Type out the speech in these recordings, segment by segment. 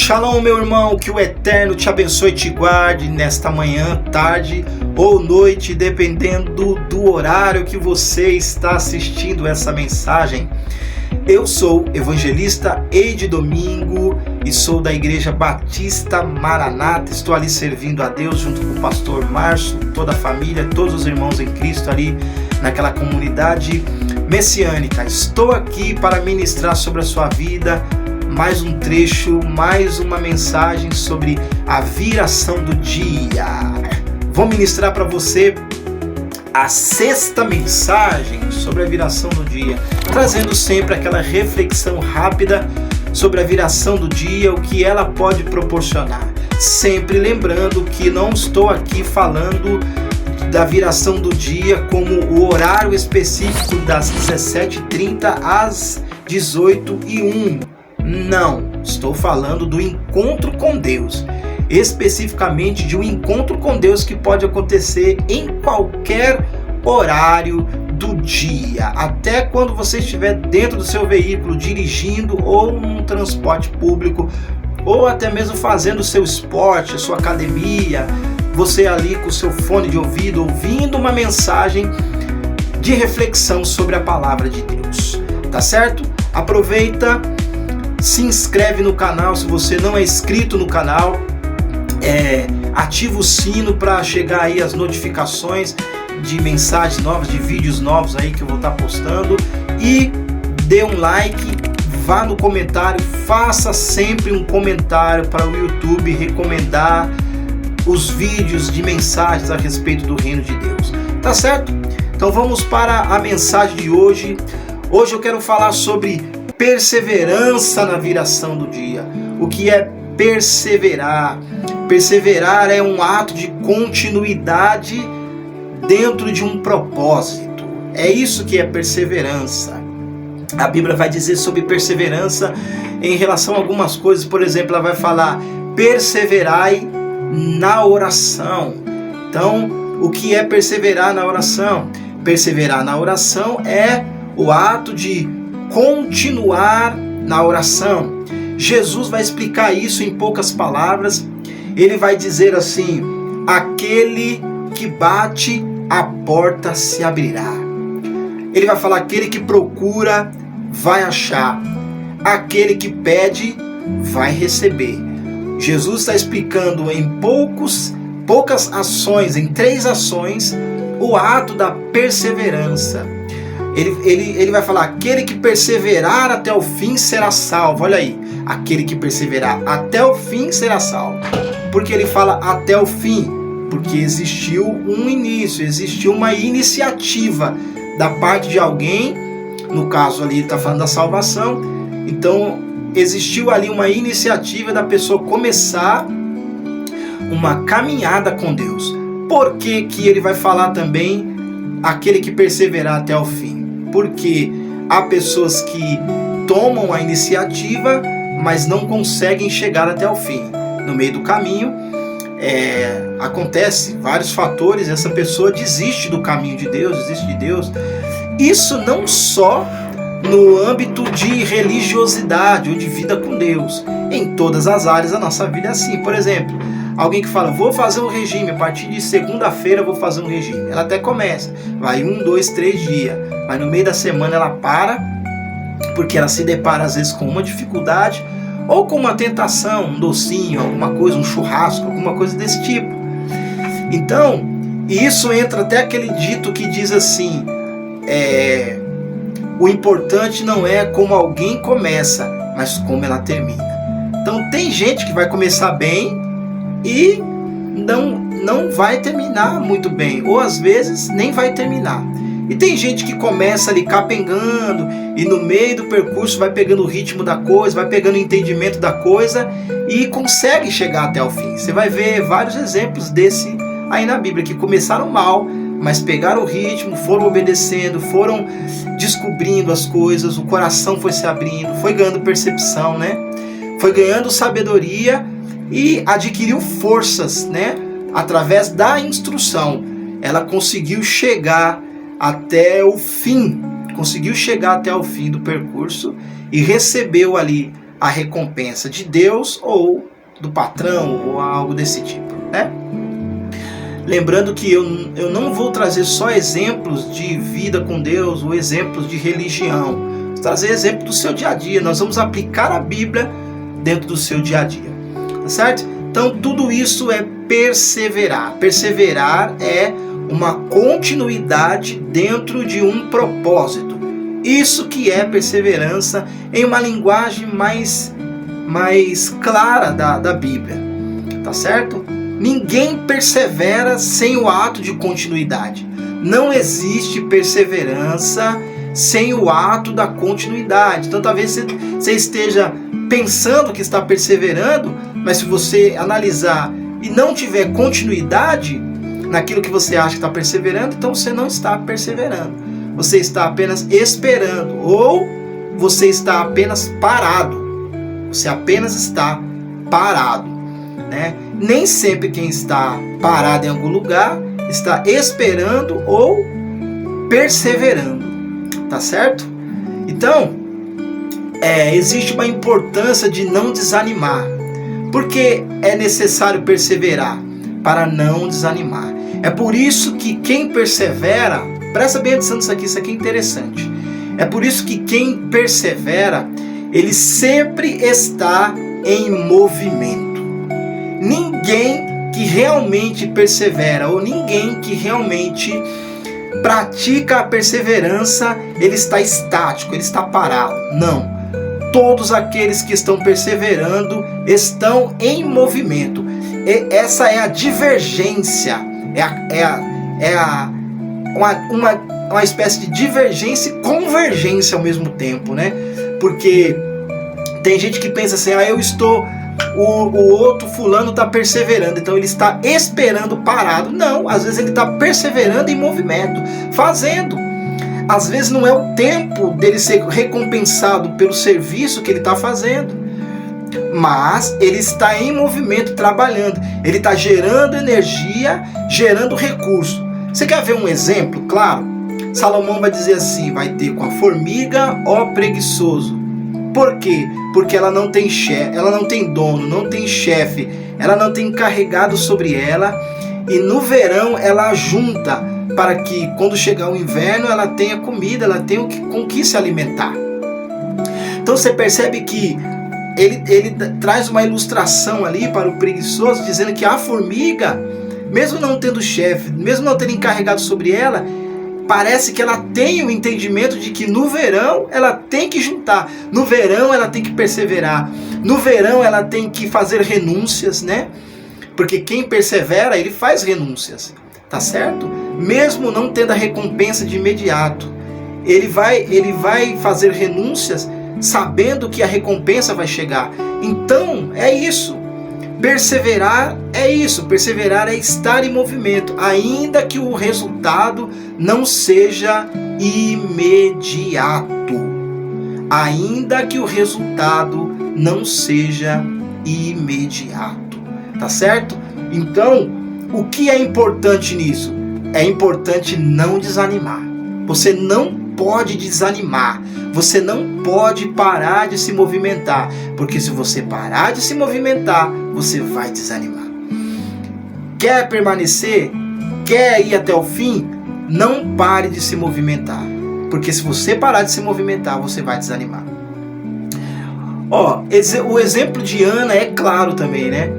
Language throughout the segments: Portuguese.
Shalom, meu irmão, que o Eterno te abençoe e te guarde nesta manhã, tarde ou noite, dependendo do horário que você está assistindo essa mensagem. Eu sou evangelista Eide Domingo e sou da Igreja Batista Maranata. Estou ali servindo a Deus junto com o pastor Márcio, toda a família, todos os irmãos em Cristo ali naquela comunidade messiânica. Estou aqui para ministrar sobre a sua vida mais um trecho, mais uma mensagem sobre a viração do dia. Vou ministrar para você a sexta mensagem sobre a viração do dia, trazendo sempre aquela reflexão rápida sobre a viração do dia, o que ela pode proporcionar. Sempre lembrando que não estou aqui falando da viração do dia como o horário específico das 17h30 às 18h01. Não, estou falando do encontro com Deus, especificamente de um encontro com Deus que pode acontecer em qualquer horário do dia, até quando você estiver dentro do seu veículo, dirigindo ou num transporte público, ou até mesmo fazendo o seu esporte, a sua academia, você ali com o seu fone de ouvido, ouvindo uma mensagem de reflexão sobre a palavra de Deus, tá certo? Aproveita, se inscreve no canal se você não é inscrito no canal, ativa o sino para chegar aí as notificações de mensagens novas, de vídeos novos aí que eu vou estar postando, e dê um like, vá no comentário, faça sempre um comentário para o YouTube recomendar os vídeos de mensagens a respeito do reino de Deus, tá certo? Então vamos para a mensagem de hoje. Hoje eu quero falar sobre perseverança na viração do dia. O que é perseverar? Perseverar é um ato de continuidade dentro de um propósito. É isso que é perseverança. A Bíblia vai dizer sobre perseverança em relação a algumas coisas. Por exemplo, ela vai falar: perseverai na oração. Então, o que é perseverar na oração? Perseverar na oração é o ato de continuar na oração. Jesus vai explicar isso em poucas palavras. Ele vai dizer assim: aquele que bate, a porta se abrirá. Ele vai falar: aquele que procura, vai achar. Aquele que pede, vai receber. Jesus está explicando em poucas ações, em 3 ações, o ato da perseverança. Ele vai falar: aquele que perseverar até o fim será salvo. Olha aí, aquele que perseverar até o fim será salvo. Porque ele fala até o fim? Porque existiu um início, existiu uma iniciativa da parte de alguém. No caso ali ele está falando da salvação. Então existiu ali uma iniciativa da pessoa começar uma caminhada com Deus. Por que que ele vai falar também aquele que perseverar até o fim? Porque há pessoas que tomam a iniciativa, mas não conseguem chegar até o fim. No meio do caminho, acontece vários fatores, essa pessoa desiste do caminho de Deus, desiste de Deus. Isso não só no âmbito de religiosidade ou de vida com Deus. Em todas as áreas da nossa vida é assim. Por exemplo, alguém que fala: vou fazer um regime, a partir de segunda-feira vou fazer um regime. Ela até começa, vai 1, 2, 3 dias, mas no meio da semana ela para, porque ela se depara às vezes com uma dificuldade, ou com uma tentação, um docinho, alguma coisa, um churrasco, alguma coisa desse tipo. Então, isso entra até aquele dito que diz assim: o importante não é como alguém começa, mas como ela termina. Então tem gente que vai começar bem e não vai terminar muito bem, ou às vezes nem vai terminar. E tem gente que começa ali capengando e no meio do percurso vai pegando o ritmo da coisa, vai pegando o entendimento da coisa e consegue chegar até o fim. Você vai ver vários exemplos desse aí na Bíblia, que começaram mal, mas pegaram o ritmo, foram obedecendo, foram descobrindo as coisas, o coração foi se abrindo, foi ganhando percepção, né? Foi ganhando sabedoria e adquiriu forças, né? Através da instrução, ela conseguiu chegar até o fim do percurso e recebeu ali a recompensa de Deus ou do patrão ou algo desse tipo, né? Lembrando que eu não vou trazer só exemplos de vida com Deus ou exemplos de religião. Vou trazer exemplos do seu dia a dia. Nós vamos aplicar a Bíblia dentro do seu dia a dia. Tá certo? Então tudo isso é perseverar. Perseverar é uma continuidade dentro de um propósito. Isso que é perseverança em uma linguagem mais clara da Bíblia. Tá certo? Ninguém persevera sem o ato de continuidade. Não existe perseverança sem o ato da continuidade. Então talvez você esteja pensando que está perseverando, mas se você analisar e não tiver continuidade naquilo que você acha que está perseverando, então você não está perseverando. Você está apenas esperando, ou você está apenas parado. Você apenas está parado, né? Nem sempre quem está parado em algum lugar está esperando ou perseverando, tá certo? Então, existe uma importância de não desanimar. Porque é necessário perseverar para não desanimar. É por isso que quem persevera, presta bem atenção nisso aqui, isso aqui é interessante. É por isso que quem persevera, ele sempre está em movimento. Ninguém que realmente persevera ou ninguém que realmente pratica a perseverança, ele está estático, ele está parado. Não. Todos aqueles que estão perseverando estão em movimento. E essa é a divergência. Uma espécie de divergência e convergência ao mesmo tempo, né? Porque tem gente que pensa assim, o outro fulano está perseverando, então ele está esperando parado. Não, às vezes ele está perseverando em movimento, fazendo. Às vezes não é o tempo dele ser recompensado pelo serviço que ele está fazendo, mas ele está em movimento, trabalhando. Ele está gerando energia, gerando recurso. Você quer ver um exemplo? Claro, Salomão vai dizer assim, vai ter com a formiga, ó preguiçoso. Por quê? Porque ela não tem chefe, ela não tem dono, não tem chefe, ela não tem encarregado sobre ela, e no verão ela junta para que quando chegar o inverno ela tenha comida, ela tenha com que se alimentar. Então você percebe que ele traz uma ilustração ali para o preguiçoso, dizendo que a formiga, mesmo não tendo chefe, mesmo não tendo encarregado sobre ela, parece que ela tem o entendimento de que no verão ela tem que juntar, no verão ela tem que perseverar, no verão ela tem que fazer renúncias, né? Porque quem persevera, ele faz renúncias, tá certo? Mesmo não tendo a recompensa de imediato, ele vai fazer renúncias sabendo que a recompensa vai chegar. Então é isso. Perseverar é isso. Perseverar é estar em movimento, ainda que o resultado não seja imediato. Ainda que o resultado não seja imediato. Tá certo? Então, o que é importante nisso? É importante não desanimar. Você não pode desanimar. Você não pode parar de se movimentar. Porque se você parar de se movimentar, você vai desanimar. Quer permanecer? Quer ir até o fim? Não pare de se movimentar. Porque se você parar de se movimentar, você vai desanimar. O exemplo de Ana é claro também, né?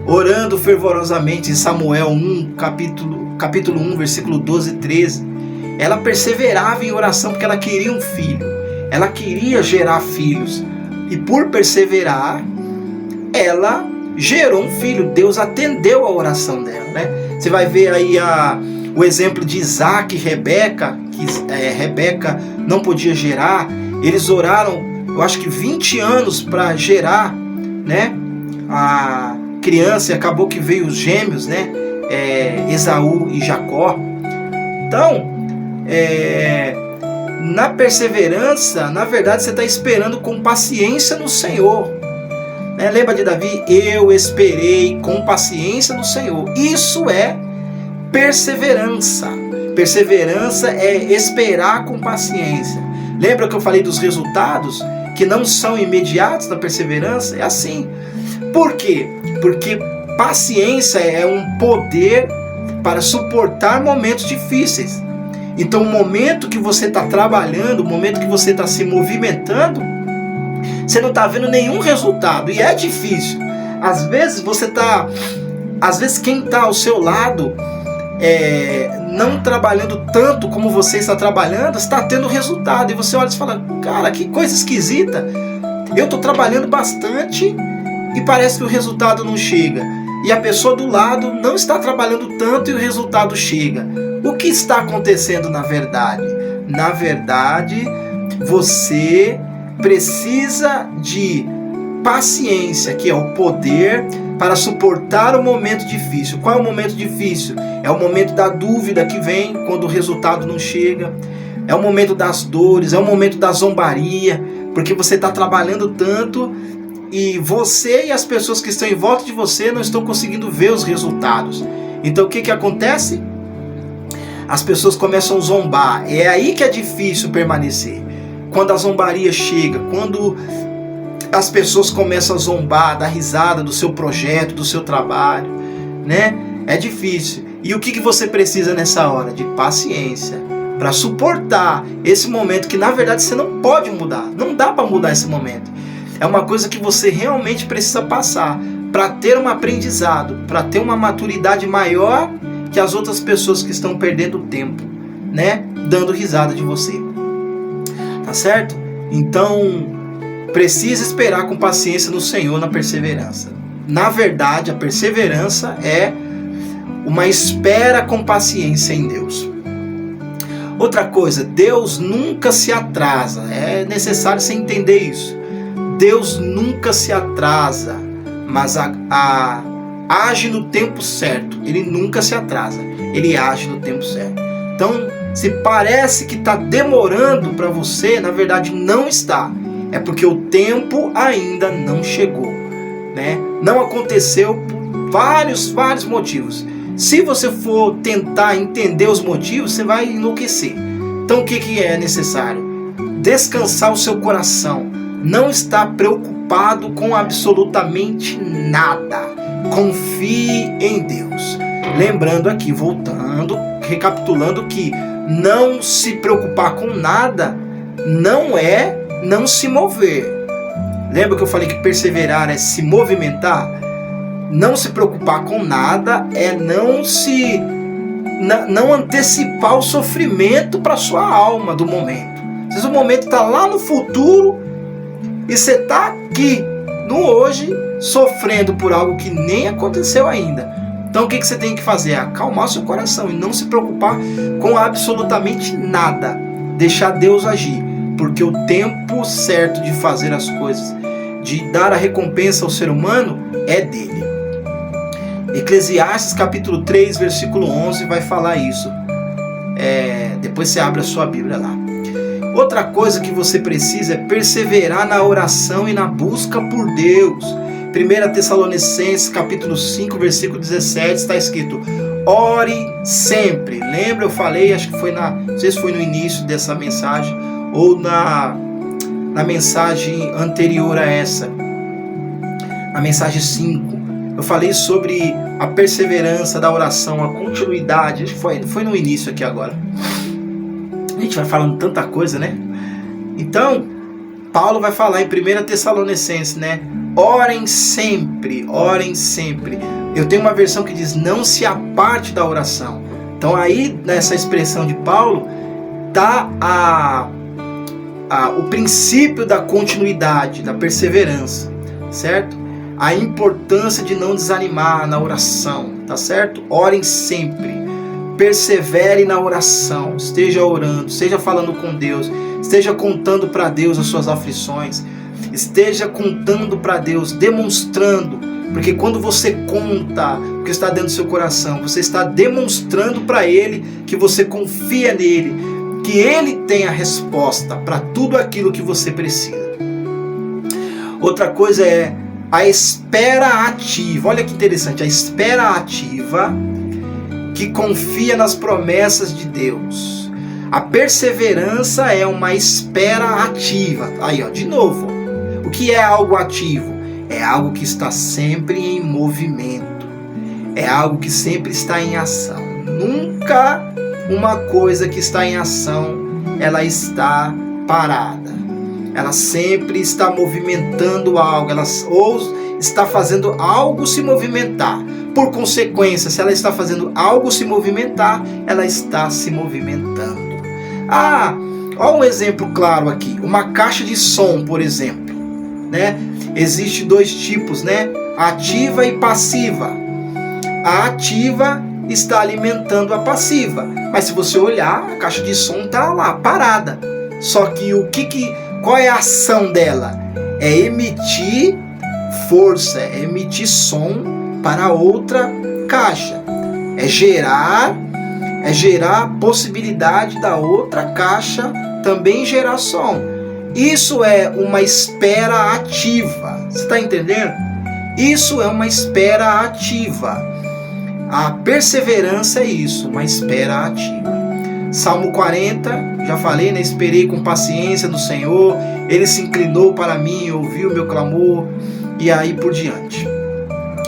Orando fervorosamente em Samuel 1, capítulo 1, versículo 12 e 13. Ela perseverava em oração porque ela queria um filho. Ela queria gerar filhos. E por perseverar, ela gerou um filho. Deus atendeu a oração dela, né? Você vai ver aí o exemplo de Isaac e Rebeca, que Rebeca não podia gerar. Eles oraram, eu acho que 20 anos para gerar, né, a criança, e acabou que veio os gêmeos, né, Esaú e Jacó. Então, na perseverança, na verdade, você está esperando com paciência no Senhor. Lembra de Davi? Eu esperei com paciência no Senhor. Isso é perseverança. Perseverança é esperar com paciência. Lembra que eu falei dos resultados? que não são imediatos na perseverança? É assim. Por quê? Porque paciência é um poder para suportar momentos difíceis. Então, o momento que você está trabalhando, o momento que você está se movimentando, você não está vendo nenhum resultado. E é difícil. Às vezes quem está ao seu lado, não trabalhando tanto como você está trabalhando, está tendo resultado. E você olha e fala, cara, que coisa esquisita. Eu estou trabalhando bastante e parece que o resultado não chega. E a pessoa do lado não está trabalhando tanto e o resultado chega. O que está acontecendo na verdade? Na verdade, você precisa de paciência, que é o poder para suportar o momento difícil. Qual é o momento difícil? É o momento da dúvida que vem quando o resultado não chega. É o momento das dores, é o momento da zombaria, porque você está trabalhando tanto e você e as pessoas que estão em volta de você não estão conseguindo ver os resultados. Então o que acontece? As pessoas começam a zombar. É aí que é difícil permanecer. Quando a zombaria chega, quando as pessoas começam a zombar, dar risada do seu projeto, do seu trabalho, né? É difícil. E o que você precisa nessa hora? De paciência, para suportar esse momento que na verdade você não pode mudar. Não dá para mudar esse momento. É uma coisa que você realmente precisa passar para ter um aprendizado, para ter uma maturidade maior que as outras pessoas que estão perdendo tempo, né? Dando risada de você. Tá certo? Então, precisa esperar com paciência no Senhor na perseverança. Na verdade, a perseverança é uma espera com paciência em Deus. Outra coisa, Deus nunca se atrasa. É necessário você entender isso. Deus nunca se atrasa, mas age no tempo certo. Ele nunca se atrasa. Ele age no tempo certo. Então, se parece que está demorando para você, na verdade não está. É porque o tempo ainda não chegou, né? Não aconteceu por vários motivos. Se você for tentar entender os motivos, você vai enlouquecer. Então o que é necessário? Descansar o seu coração. Não estar preocupado com absolutamente nada. Confie em Deus. Lembrando aqui, voltando, recapitulando que não se preocupar com nada não é não se mover. Lembra que eu falei que perseverar é se movimentar? Não se preocupar com nada é não antecipar o sofrimento para sua alma do momento. Às vezes o momento está lá no futuro e você está aqui no hoje sofrendo por algo que nem aconteceu ainda. Então o que você tem que fazer? Acalmar seu coração e não se preocupar com absolutamente nada. Deixar Deus agir. Porque o tempo certo de fazer as coisas, de dar a recompensa ao ser humano, é dele. Eclesiastes capítulo 3, versículo 11 vai falar isso. Depois você abre a sua Bíblia lá. Outra coisa que você precisa é perseverar na oração e na busca por Deus. 1 Tessalonicenses capítulo 5, versículo 17 está escrito: ore sempre. Lembra, eu falei, acho que foi não sei se foi no início dessa mensagem ou na mensagem anterior a essa, a mensagem 5, eu falei sobre a perseverança da oração, a continuidade. Acho que foi no início aqui agora. A gente vai falando tanta coisa, né? Então, Paulo vai falar em 1 Tessalonicenses, né? Orem sempre, orem sempre. Eu tenho uma versão que diz: não se aparte da oração. Então aí, nessa expressão de Paulo, está o princípio da continuidade, da perseverança, certo? A importância de não desanimar na oração, tá certo? Orem sempre, persevere na oração, esteja orando, esteja falando com Deus, esteja contando para Deus as suas aflições, esteja contando para Deus, demonstrando, porque quando você conta o que está dentro do seu coração, você está demonstrando para Ele que você confia nele, que Ele tem a resposta para tudo aquilo que você precisa. Outra coisa é a espera ativa. Olha que interessante, a espera ativa que confia nas promessas de Deus. A perseverança é uma espera ativa. Aí, ó, de novo. O que é algo ativo? É algo que está sempre em movimento. É algo que sempre está em ação. Nunca uma coisa que está em ação, ela está parada. Ela sempre está movimentando algo. Ou está fazendo algo se movimentar. Por consequência, se ela está fazendo algo se movimentar, ela está se movimentando. Olha um exemplo claro aqui. Uma caixa de som, por exemplo, né? Existem dois tipos, né? Ativa e passiva. A ativa está alimentando a passiva. Mas se você olhar, a caixa de som está lá, parada. Só que qual é a ação dela? É emitir força, é emitir som para outra caixa. É gerar possibilidade da outra caixa também gerar som. Isso é uma espera ativa. Você está entendendo? Isso é uma espera ativa. A perseverança é isso, uma espera ativa. Salmo 40, já falei, né? Esperei com paciência no Senhor, Ele se inclinou para mim, ouviu meu clamor, e aí por diante.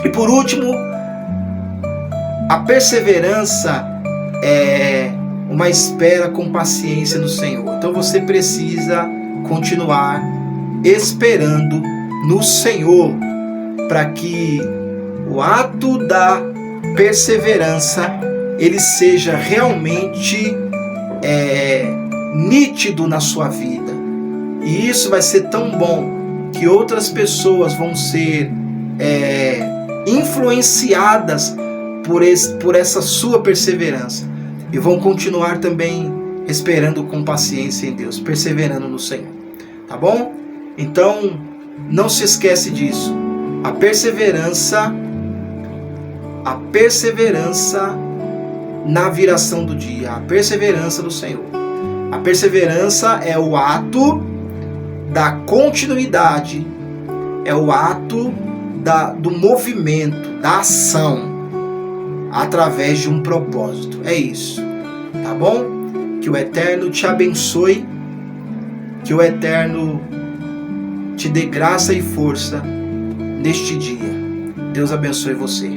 E por último, a perseverança é uma espera com paciência no Senhor. Então você precisa continuar esperando no Senhor, para que o ato da perseverança ele seja realmente nítido na sua vida. E isso vai ser tão bom que outras pessoas vão ser influenciadas por essa sua perseverança e vão continuar também esperando com paciência em Deus, perseverando no Senhor. Tá bom? Então, não se esquece disso. A perseverança na viração do dia, a perseverança do Senhor. A perseverança é o ato da continuidade, é o ato do movimento, da ação, através de um propósito. É isso, tá bom? Que o Eterno te abençoe, que o Eterno te dê graça e força neste dia. Deus abençoe você.